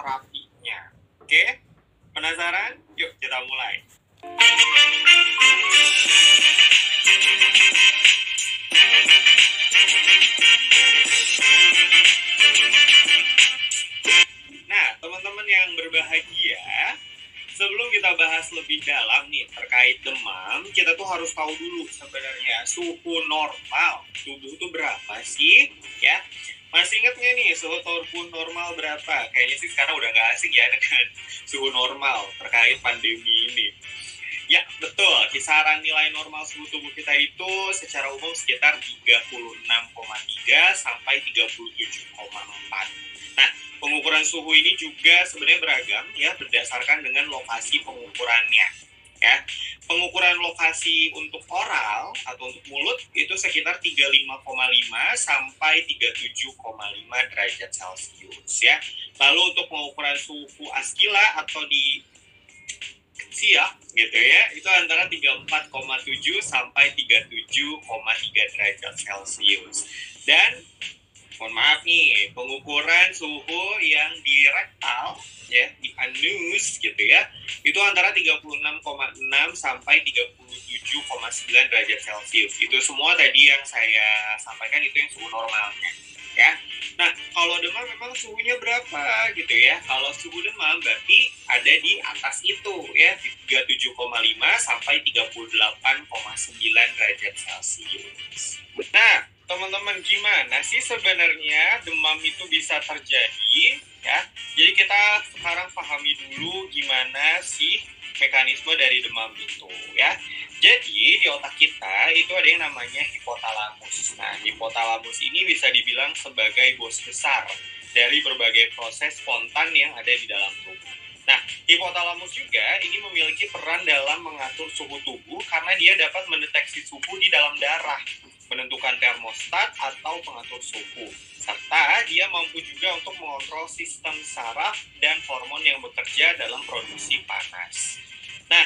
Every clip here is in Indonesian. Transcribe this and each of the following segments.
terapinya. Oke? Penasaran? Yuk kita mulai. Nah, teman-teman yang berbahagia, sebelum kita bahas lebih dalam nih terkait demam, kita tuh harus tahu dulu sebenarnya suhu normal tubuh tuh berapa sih, ya? Masih inget nggak nih suhu tubuh normal berapa? Kayaknya sih sekarang udah nggak asing ya dengan suhu normal terkait pandemi ini. Ya, betul. Kisaran nilai normal suhu tubuh kita itu secara umum sekitar 36,3 sampai 37,4. Nah, pengukuran suhu ini juga sebenarnya beragam ya berdasarkan dengan lokasi pengukurannya. Ya, pengukuran lokasi untuk oral atau untuk mulut itu sekitar 35,5 sampai 37,5 derajat Celcius ya. Lalu untuk pengukuran suhu askila atau di siap gitu ya, itu antara 34,7 sampai 37,3 derajat Celcius. Dan mohon maaf nih, pengukuran suhu yang di rektal ya, di anus gitu ya, itu antara 36,6 sampai 37,9 derajat Celcius. Itu semua tadi yang saya sampaikan itu yang suhu normalnya ya. Nah, kalau demam memang suhunya berapa gitu ya? Kalau suhu demam berarti ada di atas itu ya, di 37,5 sampai 38,9 derajat Celcius. Nah, teman-teman, gimana sih sebenarnya demam itu bisa terjadi ya? Jadi kita sekarang pahami dulu gimana sih mekanisme dari demam itu ya. Jadi di otak kita itu ada yang namanya hipotalamus. Nah, hipotalamus ini bisa dibilang sebagai bos besar dari berbagai proses spontan yang ada di dalam tubuh. Nah, hipotalamus juga ini memiliki peran dalam mengatur suhu tubuh karena dia dapat mendeteksi suhu di dalam darah, menentukan termostat atau pengatur suhu. Serta dia mampu juga untuk mengontrol sistem saraf dan hormon yang bekerja dalam produksi panas. Nah,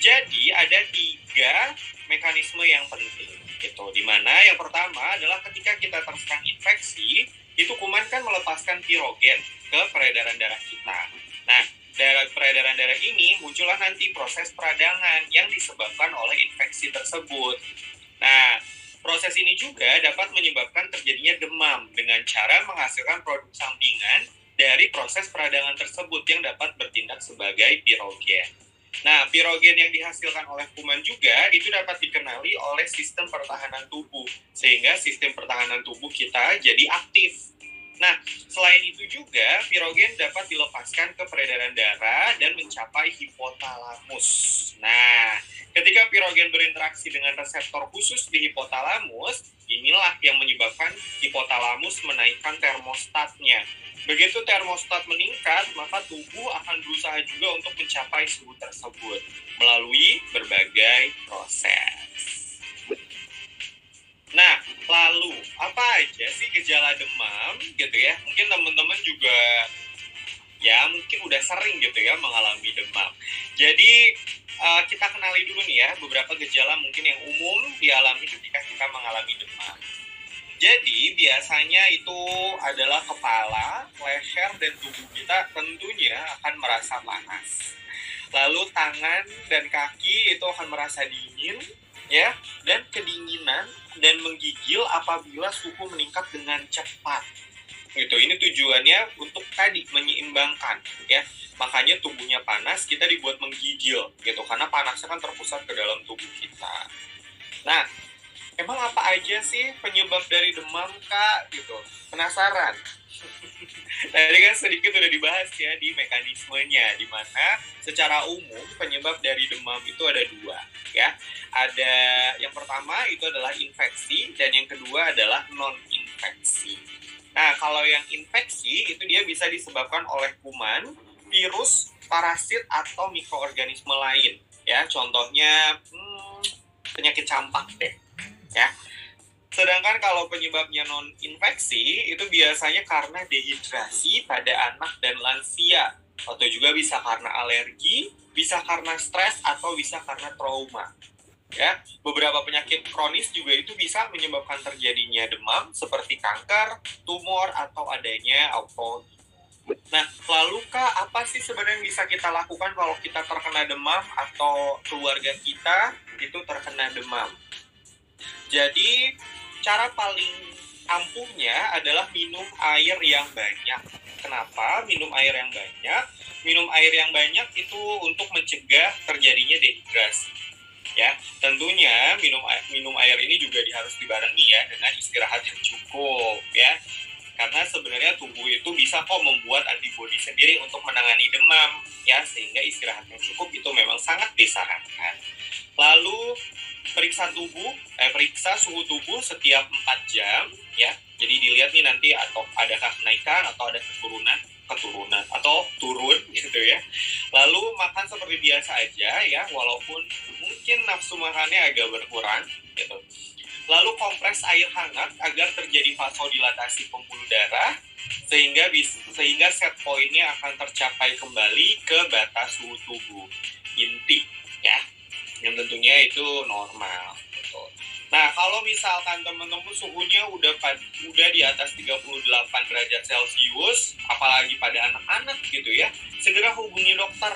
jadi ada 3 mekanisme yang penting gitu. Dimana yang pertama adalah ketika kita terserang infeksi, itu kuman kan melepaskan pirogen ke peredaran darah kita. Nah, dari peredaran darah ini muncullah nanti proses peradangan yang disebabkan oleh infeksi tersebut. Nah, proses ini juga dapat menyebabkan terjadinya demam dengan cara menghasilkan produk sampingan dari proses peradangan tersebut yang dapat bertindak sebagai pirogen. Nah, pirogen yang dihasilkan oleh kuman juga itu dapat dikenali oleh sistem pertahanan tubuh, sehingga sistem pertahanan tubuh kita jadi aktif. Nah, selain itu juga, pirogen dapat dilepaskan ke peredaran darah dan mencapai hipotalamus. Nah, ketika pirogen berinteraksi dengan reseptor khusus di hipotalamus, inilah yang menyebabkan hipotalamus menaikkan termostatnya. Begitu termostat meningkat, maka tubuh akan berusaha juga untuk mencapai suhu tersebut melalui berbagai proses. Nah, lalu apa aja sih gejala demam gitu ya? Mungkin teman-teman juga ya mungkin udah sering gitu ya mengalami demam. Jadi kita kenali dulu nih ya beberapa gejala mungkin yang umum dialami ketika kita mengalami demam. Jadi biasanya itu adalah kepala, leher, dan tubuh kita tentunya akan merasa panas. Lalu tangan dan kaki itu akan merasa dingin, ya, dan kedinginan dan menggigil apabila suhu meningkat dengan cepat. Gitu. Ini tujuannya untuk tadi menyeimbangkan, ya. Makanya tubuhnya panas, kita dibuat menggigil, gitu. Karena panasnya kan terpusat ke dalam tubuh kita. Nah, emang apa aja sih penyebab dari demam, Kak? Gitu. Penasaran? Tadi kan sedikit udah dibahas ya di mekanismenya, di mana secara umum penyebab dari demam itu ada 2, ya. Ada yang pertama itu adalah infeksi dan yang kedua adalah non-infeksi. Nah, kalau yang infeksi itu dia bisa disebabkan oleh kuman, virus, parasit atau mikroorganisme lain, ya. Contohnya penyakit campak deh. Ya. Sedangkan kalau penyebabnya non-infeksi itu biasanya karena dehidrasi pada anak dan lansia, atau juga bisa karena alergi, bisa karena stres, atau bisa karena trauma. Ya, beberapa penyakit kronis juga itu bisa menyebabkan terjadinya demam seperti kanker, tumor, atau adanya autoimun. Nah, lalu Kak, apa sih sebenarnya yang bisa kita lakukan kalau kita terkena demam atau keluarga kita itu terkena demam? Jadi cara paling ampuhnya adalah minum air yang banyak. Kenapa minum air yang banyak? Minum air yang banyak itu untuk mencegah terjadinya dehidrasi. Ya, tentunya minum air ini juga harus dibarengi ya dengan istirahat yang cukup ya. Karena sebenarnya tubuh itu bisa kok membuat antibodi sendiri untuk menangani demam ya, sehingga istirahat yang cukup itu memang sangat disarankan. Lalu periksa suhu tubuh setiap 4 jam ya. Jadi dilihat nih nanti atau adakah kenaikan atau ada keturunan atau turun gitu ya. Lalu makan seperti biasa aja ya, walaupun mungkin nafsu makannya agak berkurang gitu. Lalu kompres air hangat agar terjadi vasodilatasi pembuluh darah sehingga set poinnya akan tercapai kembali ke batas suhu tubuh inti ya, yang tentunya itu normal gitu. Nah, kalau misalkan teman-teman suhunya udah di atas 38 derajat Celcius, apalagi pada anak-anak gitu ya, segera hubungi dokter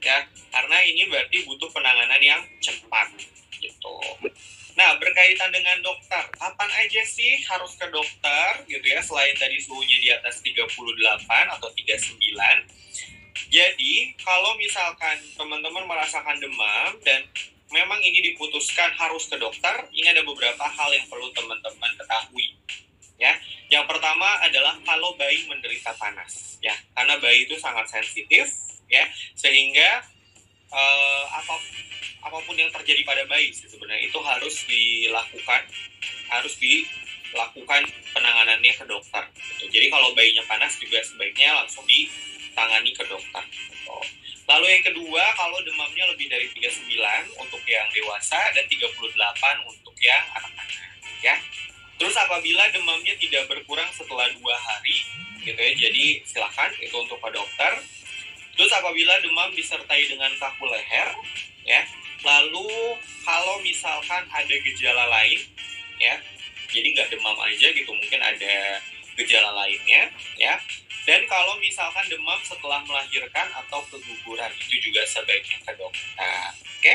ya, karena ini berarti butuh penanganan yang cepat gitu. Nah, berkaitan dengan dokter, kapan aja sih harus ke dokter gitu ya, selain tadi suhunya di atas 38 atau 39. Jadi, kalau misalkan teman-teman merasakan demam dan memang ini diputuskan harus ke dokter, ini ada beberapa hal yang perlu teman-teman ketahui. Ya, yang pertama adalah kalau bayi menderita panas, ya, karena bayi itu sangat sensitif, ya, sehingga apapun yang terjadi pada bayi sebenarnya itu harus dilakukan penanganannya ke dokter. Gitu. Jadi kalau bayinya panas juga sebaiknya langsung ditangani ke dokter. Gitu. Lalu yang kedua, kalau demamnya lebih dari 39 untuk yang dewasa dan 38 untuk yang anak-anak, ya. Terus apabila demamnya tidak berkurang setelah 2 hari, gitu ya, jadi silakan itu untuk ke dokter. Terus apabila demam disertai dengan kaku leher, ya. Lalu kalau misalkan ada gejala lain, ya, jadi nggak demam aja gitu, mungkin ada gejala lainnya, ya. Dan kalau misalkan demam setelah melahirkan atau keguguran, itu juga sebaiknya ke dokter. Oke?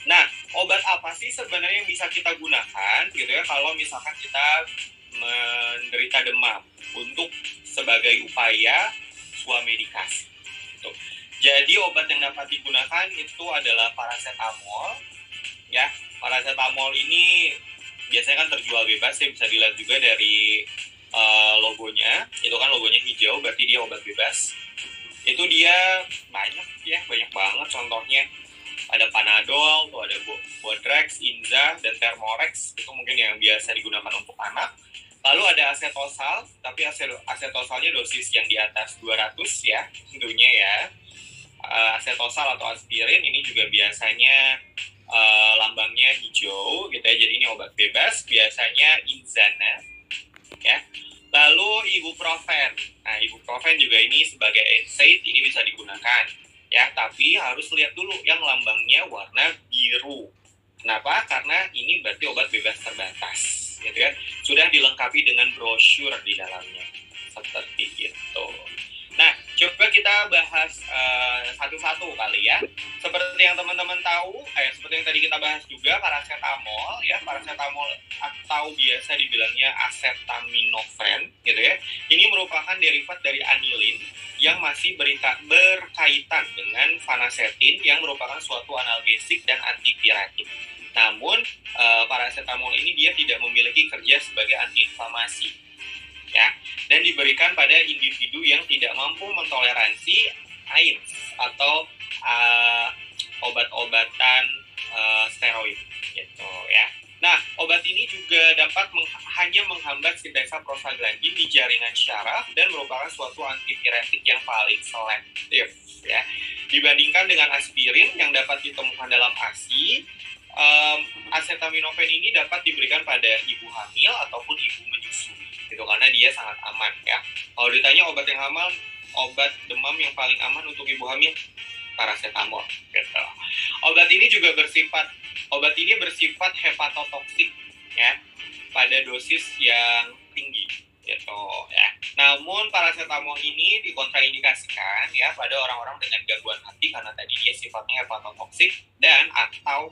Nah, obat apa sih sebenarnya yang bisa kita gunakan gitu ya kalau misalkan kita menderita demam untuk sebagai upaya swamedikasi. Gitu. Jadi obat yang dapat digunakan itu adalah paracetamol. Ya, paracetamol ini biasanya kan terjual bebas ya, bisa dilihat juga dari logonya. Itu kan logonya hijau, berarti dia obat bebas. Itu dia banyak banget contohnya. Ada Panadol, tuh ada Bodrex, Inza, dan Thermorex. Itu mungkin yang biasa digunakan untuk anak. Lalu ada asetosal, tapi asetosalnya dosis yang di atas 200 ya, tentunya ya. Asetosal atau aspirin ini juga biasanya lambangnya hijau gitu ya, jadi ini obat bebas, biasanya Inzana ya. Lalu ibuprofen. Nah, ibuprofen juga ini sebagai NSAID ini bisa digunakan ya, tapi harus lihat dulu yang lambangnya warna biru. Kenapa? Karena ini berarti obat bebas terbatas gitu ya, sudah dilengkapi dengan brosur di dalamnya seperti itu. Nah, coba kita bahas satu-satu kali ya. Seperti yang teman-teman tahu, seperti yang tadi kita bahas juga, paracetamol ya, paracetamol atau biasa dibilangnya acetaminophen gitu ya. Ini merupakan derivat dari anilin yang masih berkaitan dengan panacetin yang merupakan suatu analgesik dan antipiretik. Namun, paracetamol ini dia tidak memiliki kerja sebagai antiinflamasi, ya, dan diberikan pada individu yang tidak mampu mentoleransi AINES atau obat-obatan steroid, gitu ya. Nah, obat ini juga dapat hanya menghambat sintesa prostaglandin di jaringan syaraf dan merupakan suatu antipiretik yang paling selektif, ya. Dibandingkan dengan aspirin yang dapat ditemukan dalam ASI, acetaminophen ini dapat diberikan pada ibu hamil ataupun ibu menyusui, gitu, karena dia sangat aman ya. Kalau ditanya obat demam yang paling aman untuk ibu hamil, paracetamol gitu. Obat ini bersifat hepatotoksik ya, pada dosis yang tinggi gitu ya. Namun paracetamol ini dikontraindikasikan ya pada orang-orang dengan gangguan hati karena tadi dia sifatnya hepatotoksik dan atau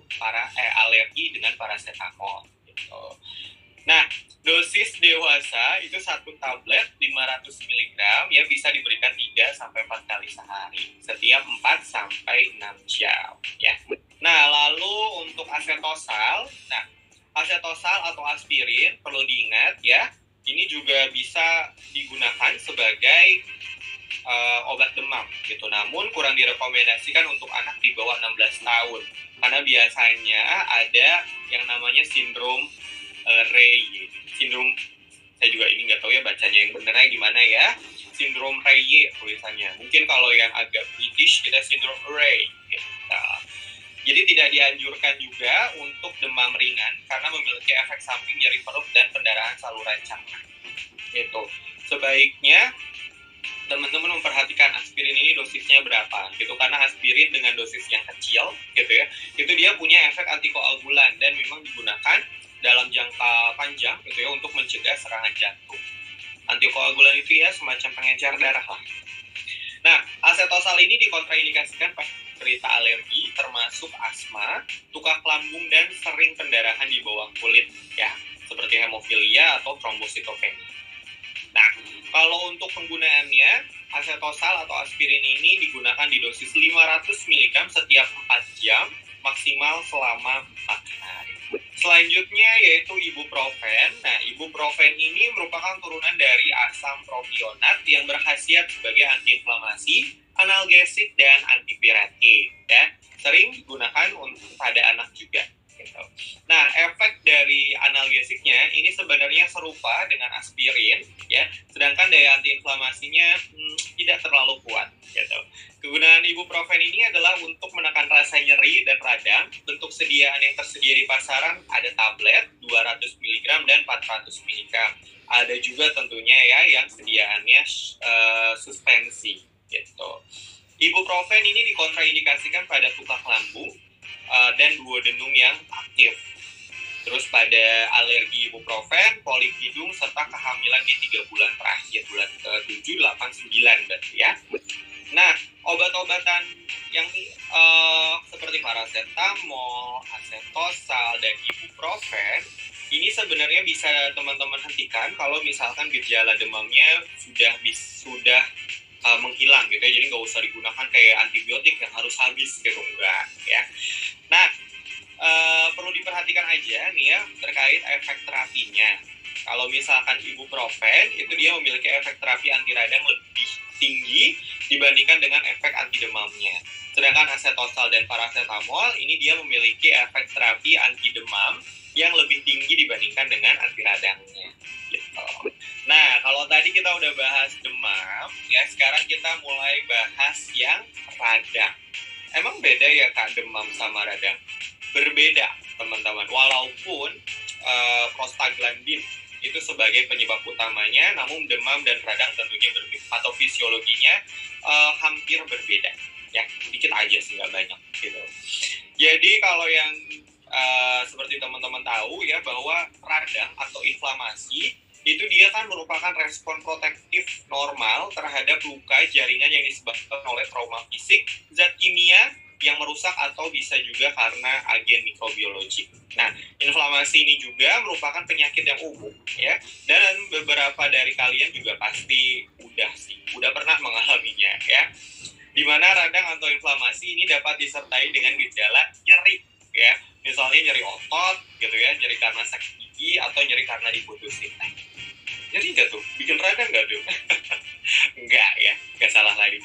alergi dengan paracetamol gitu. Nah, dosis dewasa itu 1 tablet 500 mg ya bisa diberikan 3 sampai 4 kali sehari setiap 4 sampai 6 jam ya. Nah, lalu untuk asetosal, asetosal atau aspirin perlu diingat ya, ini juga bisa digunakan sebagai obat demam gitu. Namun kurang direkomendasikan untuk anak di bawah 16 tahun karena biasanya ada yang namanya sindrom Reye. Sindrom, saya juga ini nggak tahu ya bacanya yang benernya gimana ya. Sindrom Reye tulisannya. Mungkin kalau yang agak British kita sindrom Reye. Gitu. Jadi tidak dianjurkan juga untuk demam ringan karena memiliki efek samping nyeri perut dan pendarahan saluran cerna. Gitu. Sebaiknya teman-teman memperhatikan aspirin ini dosisnya berapa gitu, karena aspirin dengan dosis yang kecil gitu ya, itu dia punya efek antikoagulan dan memang digunakan dalam jangka panjang gitu ya untuk mencegah serangan jantung. Antikoagulan itu ya semacam pengencer darah lah. Nah, asetosal ini dikontraindikasikan pada penderita alergi termasuk asma, tukak lambung dan sering pendarahan di bawah kulit ya, seperti hemofilia atau trombositopenia. Nah, kalau untuk penggunaannya, asetosal atau aspirin ini digunakan di dosis 500 mg setiap 4 jam, maksimal selama 4 hari. Selanjutnya yaitu ibuprofen. Nah, ibuprofen ini merupakan turunan dari asam propionat yang berkhasiat sebagai antiinflamasi, analgesik, dan antipiretik. Ya. Sering digunakan untuk pada anak juga. Gitu. Nah, efek dari analgesiknya ini sebenarnya serupa dengan aspirin, ya, sedangkan daya antiinflamasinya tidak terlalu kuat. Gitu. Kegunaan ibuprofen ini adalah untuk menekan rasa nyeri dan radang. Bentuk sediaan yang tersedia di pasaran ada tablet 200 mg dan 400 mg. Ada juga tentunya ya yang sediaannya suspensi. Gitu. Ibuprofen ini dikontraindikasikan pada tukak lambung dan duodenum yang aktif. Terus pada alergi ibuprofen, polip hidung, serta kehamilan di 3 bulan terakhir, bulan ke-7, 8, 9 berarti ya. Nah, obat-obatan yang seperti paracetamol, asetosal, dan ibuprofen, ini sebenarnya bisa teman-teman hentikan kalau misalkan gejala demamnya sudah menghilang gitu ya, jadi nggak usah digunakan kayak antibiotik yang harus habis gitu, enggak ya. Nah, perlu diperhatikan aja nih ya terkait efek terapinya. Kalau misalkan ibuprofen itu dia memiliki efek terapi anti radang lebih tinggi dibandingkan dengan efek anti demamnya. Sedangkan asetosal dan paracetamol ini dia memiliki efek terapi anti demam yang lebih tinggi dibandingkan dengan anti radangnya. Gitu. Nah, kalau tadi kita udah bahas demam, ya sekarang kita mulai bahas yang radang. Emang beda ya Kak demam sama radang? Berbeda teman-teman, walaupun prostaglandin itu sebagai penyebab utamanya, namun demam dan radang tentunya berbeda, atau fisiologinya hampir berbeda ya, dikit aja sih, nggak banyak gitu. Jadi kalau yang seperti teman-teman tahu ya, bahwa radang atau inflamasi itu dia kan merupakan respon protektif normal terhadap luka jaringan yang disebabkan oleh trauma fisik, zat kimia yang merusak, atau bisa juga karena agen mikrobiologi. Nah, inflamasi ini juga merupakan penyakit yang umum ya, dan beberapa dari kalian juga pasti udah pernah mengalaminya ya. Di mana radang atau inflamasi ini dapat disertai dengan gejala nyeri ya, misalnya nyeri otot gitu ya, nyeri karena sakit gigi atau nyeri karena diputusin. Nyeri nggak tuh? Bikin radang nggak tuh? Enggak ya, nggak salah lagi.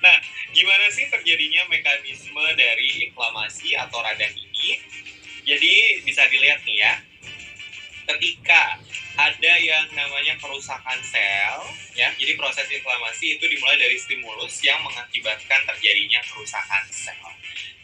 Nah, gimana sih terjadinya mekanisme dari inflamasi atau radang ini? Jadi bisa dilihat nih ya, ketika ada yang namanya kerusakan sel, ya, jadi proses inflamasi itu dimulai dari stimulus yang mengakibatkan terjadinya kerusakan sel.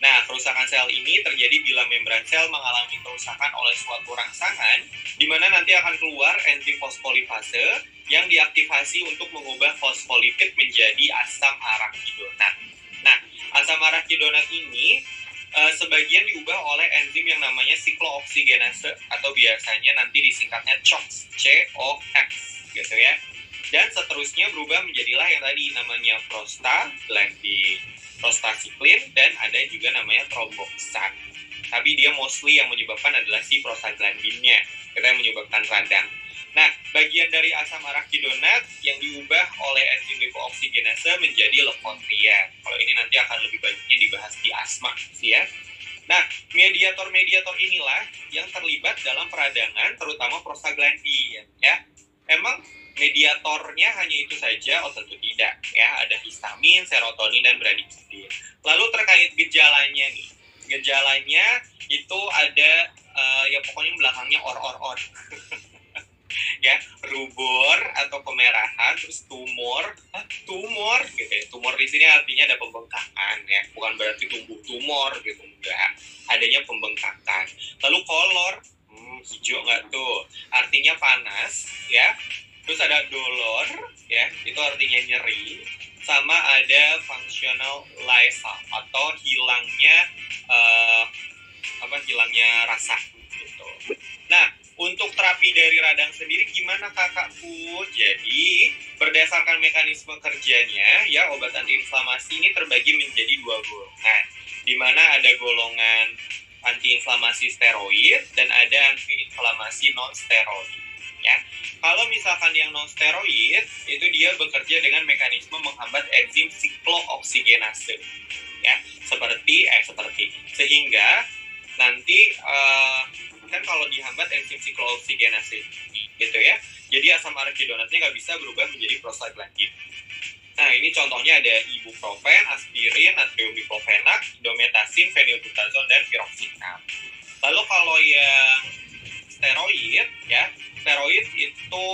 Nah, kerusakan sel ini terjadi bila membran sel mengalami kerusakan oleh suatu rangsangan, di mana nanti akan keluar enzim fosfolipase yang diaktifasi untuk mengubah fosfolipid menjadi asam arachidonat. Nah, asam arachidonat ini sebagian diubah oleh enzim yang namanya siklooksigenase atau biasanya nanti disingkatnya COX, COX gitu ya. Dan seterusnya berubah menjadilah yang tadi namanya prostaglandin, prostacyclin, dan ada juga namanya thromboxan. Tapi dia mostly yang menyebabkan adalah si prostaglandinnya, itu yang menyebabkan radang. Nah, bagian dari asam arakidonat yang diubah oleh enzim lipooksigenase menjadi leukotriene. Kalau ini nanti akan lebih banyaknya dibahas di asma sih ya. Nah, mediator-mediator inilah yang terlibat dalam peradangan, terutama prostaglandin ya. Emang mediatornya hanya itu saja? Oh tentu tidak ya, ada histamin, serotonin, dan bradikardin. Lalu terkait gejalanya nih, gejalanya itu ada ya pokoknya belakangnya or ya, rubor atau kemerahan, terus tumor gitu ya. Tumor di sini artinya ada pembengkakan ya, bukan berarti tumbuh tumor gitu, enggak, adanya pembengkakan. Lalu kolor, hijau nggak tuh, artinya panas ya. Terus ada dolor ya, itu artinya nyeri. Sama ada functional lysa atau hilangnya hilangnya rasa gitu. Nah, untuk terapi dari radang sendiri gimana kakakku? Jadi, berdasarkan mekanisme kerjanya, ya obat antiinflamasi ini terbagi menjadi dua golongan. Di mana ada golongan antiinflamasi steroid dan ada antiinflamasi non-steroid. Ya, kalau misalkan yang non-steroid, itu dia bekerja dengan mekanisme menghambat enzim siklooksigenase. Ya, sehingga nanti kan kalau dihambat enzim siklooksigenase gitu ya, jadi asam arakidonatnya nggak bisa berubah menjadi prostaglandin. Nah, ini contohnya ada ibuprofen, aspirin, natrium diklofenak, indomethacin, phenylbutazone, dan piroxicam. Lalu kalau yang steroid ya, steroid itu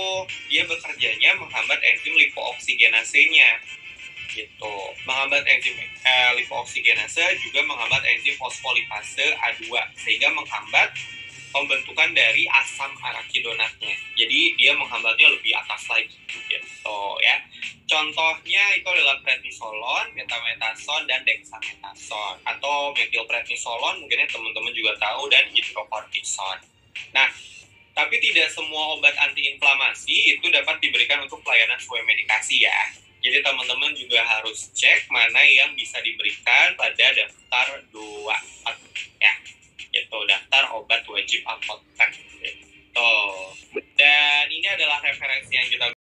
dia bekerjanya menghambat enzim lipooksigenase-nya gitu. Menghambat enzim lipooksigenase juga menghambat enzim fosfolipase A2 sehingga menghambat pembentukan dari asam arakidonatnya. Jadi dia menghambatnya lebih atas lagi gitu ya. Contohnya itu adalah prednisolon, betamethasone, dan dexamethasone, atau metilprednisolon mungkin teman-teman juga tahu, dan hidrokortison. Nah, tapi tidak semua obat antiinflamasi itu dapat diberikan untuk pelayanan sesuai medikasi ya. Jadi teman-teman juga harus cek mana yang bisa diberikan pada daftar 2 ya. Itu daftar obat wajib apotek gitu. Dan ini adalah referensi yang kita